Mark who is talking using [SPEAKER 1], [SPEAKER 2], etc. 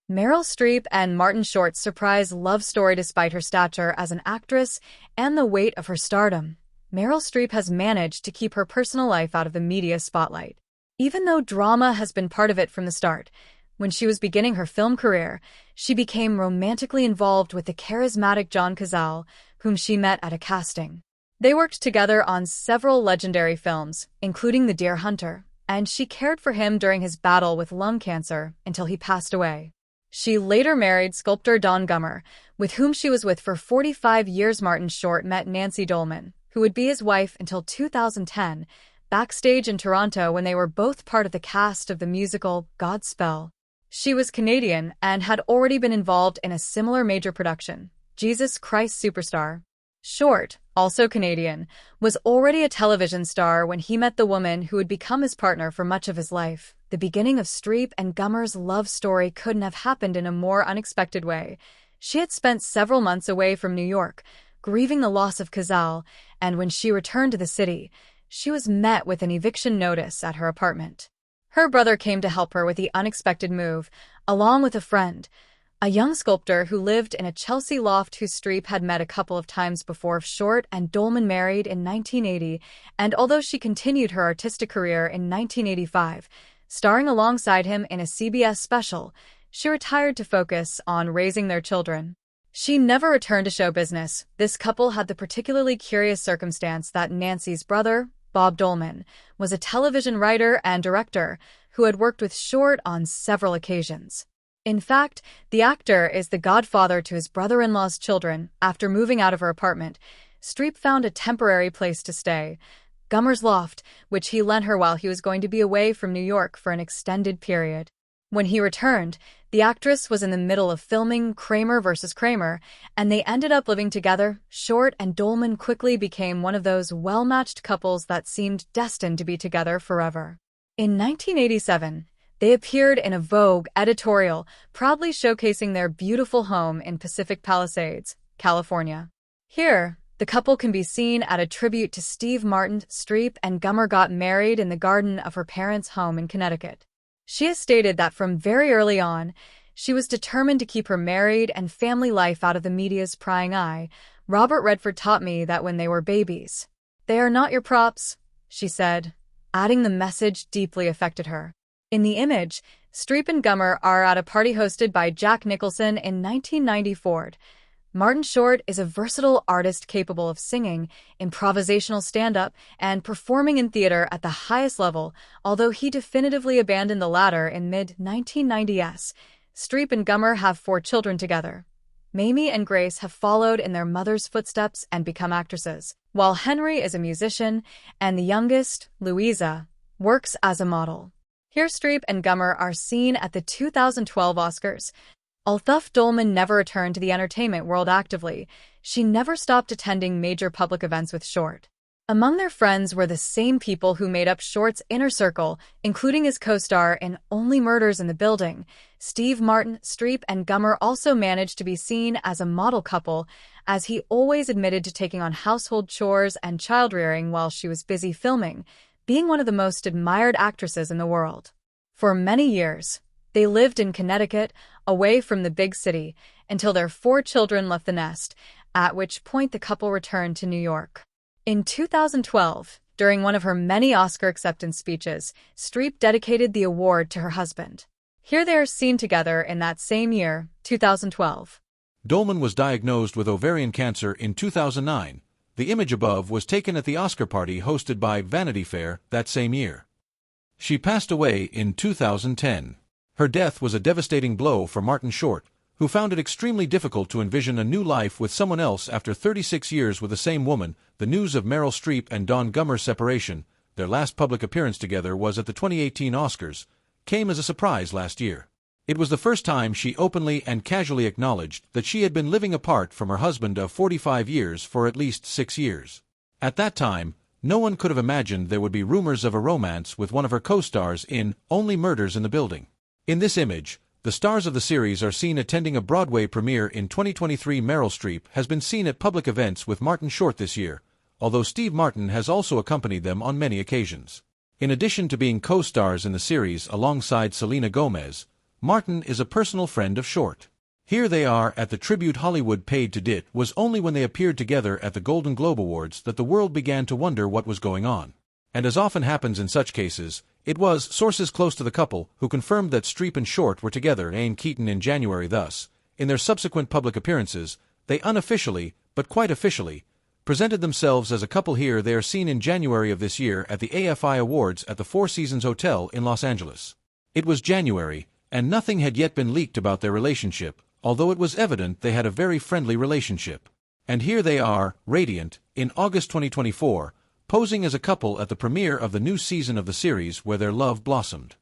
[SPEAKER 1] Meryl Streep and Martin Short's surprise love story despite her stature as an actress and the weight of her stardom. Meryl Streep has managed to keep her personal life out of the media spotlight. Even though drama has been part of it from the start, when she was beginning her film career, she became romantically involved with the charismatic John Cazale, whom she met at a casting. They worked together on several legendary films, including The Deer Hunter, and she cared for him during his battle with lung cancer until he passed away. She later married sculptor Don Gummer, with whom she was with for 45 years. Martin Short met Nancy Dolman, who would be his wife until 2010, backstage in Toronto when they were both part of the cast of the musical Godspell. She was Canadian and had already been involved in a similar major production, Jesus Christ Superstar. Short, also Canadian, was already a television star when he met the woman who would become his partner for much of his life. The beginning of Streep and Gummer's love story couldn't have happened in a more unexpected way. She had spent several months away from New York, grieving the loss of Cazale, and when she returned to the city, she was met with an eviction notice at her apartment. Her brother came to help her with the unexpected move, along with a friend, a young sculptor who lived in a Chelsea loft who Streep had met a couple of times before. Short and Dolman married in 1980, and although she continued her artistic career in 1985, starring alongside him in a CBS special, she retired to focus on raising their children. She never returned to show business. This couple had the particularly curious circumstance that Nancy's brother, Bob Dolman, was a television writer and director who had worked with Short on several occasions. In fact, the actor is the godfather to his brother-in-law's children. After moving out of her apartment, Streep found a temporary place to stay, Gummer's loft, which he lent her while he was going to be away from New York for an extended period. When he returned, the actress was in the middle of filming Kramer vs. Kramer, and they ended up living together. Short and Dolman quickly became one of those well-matched couples that seemed destined to be together forever. In 1987, they appeared in a Vogue editorial, proudly showcasing their beautiful home in Pacific Palisades, California. Here, the couple can be seen at a tribute to Steve Martin. Streep and Gummer got married in the garden of her parents' home in Connecticut. She has stated that from very early on, she was determined to keep her married and family life out of the media's prying eye. Robert Redford taught me that when they were babies. They are not your props, she said, adding the message deeply affected her. In the image, Streep and Gummer are at a party hosted by Jack Nicholson in 1994. Martin Short is a versatile artist capable of singing, improvisational stand-up, and performing in theater at the highest level, although he definitively abandoned the latter in mid-1990s. Streep and Gummer have 4 children together. Mamie and Grace have followed in their mother's footsteps and become actresses, while Henry is a musician, and the youngest, Louisa, works as a model. Here Streep and Gummer are seen at the 2012 Oscars. Although Dolman never returned to the entertainment world actively, she never stopped attending major public events with Short. Among their friends were the same people who made up Short's inner circle, including his co-star in Only Murders in the Building, Steve Martin. Streep and Gummer also managed to be seen as a model couple, as he always admitted to taking on household chores and child-rearing while she was busy filming, being one of the most admired actresses in the world. For many years, they lived in Connecticut, away from the big city, until their 4 children left the nest, at which point the couple returned to New York. In 2012, during one of her many Oscar acceptance speeches, Streep dedicated the award to her husband. Here they are seen together in that same year, 2012.
[SPEAKER 2] Dolman was diagnosed with ovarian cancer in 2009. The image above was taken at the Oscar party hosted by Vanity Fair that same year. She passed away in 2010. Her death was a devastating blow for Martin Short, who found it extremely difficult to envision a new life with someone else after 36 years with the same woman. The news of Meryl Streep and Don Gummer's separation, their last public appearance together was at the 2018 Oscars, came as a surprise last year. It was the first time she openly and casually acknowledged that she had been living apart from her husband of 45 years for at least 6 years. At that time, no one could have imagined there would be rumors of a romance with one of her co-stars in Only Murders in the Building. In this image, the stars of the series are seen attending a Broadway premiere in 2023. Meryl Streep has been seen at public events with Martin Short this year, although Steve Martin has also accompanied them on many occasions. In addition to being co-stars in the series alongside Selena Gomez, Martin is a personal friend of Short. Here they are at the tribute Hollywood paid to Dit. Was only when they appeared together at the Golden Globe Awards that the world began to wonder what was going on. And as often happens in such cases, it was sources close to the couple who confirmed that Streep and Short were together in Keaton in January. Thus, in their subsequent public appearances, they unofficially, but quite officially, presented themselves as a couple. Here they are seen in January of this year at the AFI Awards at the Four Seasons Hotel in Los Angeles. It was January, and nothing had yet been leaked about their relationship, although it was evident they had a very friendly relationship. And here they are, radiant, in August 2024, posing as a couple at the premiere of the new season of the series where their love blossomed.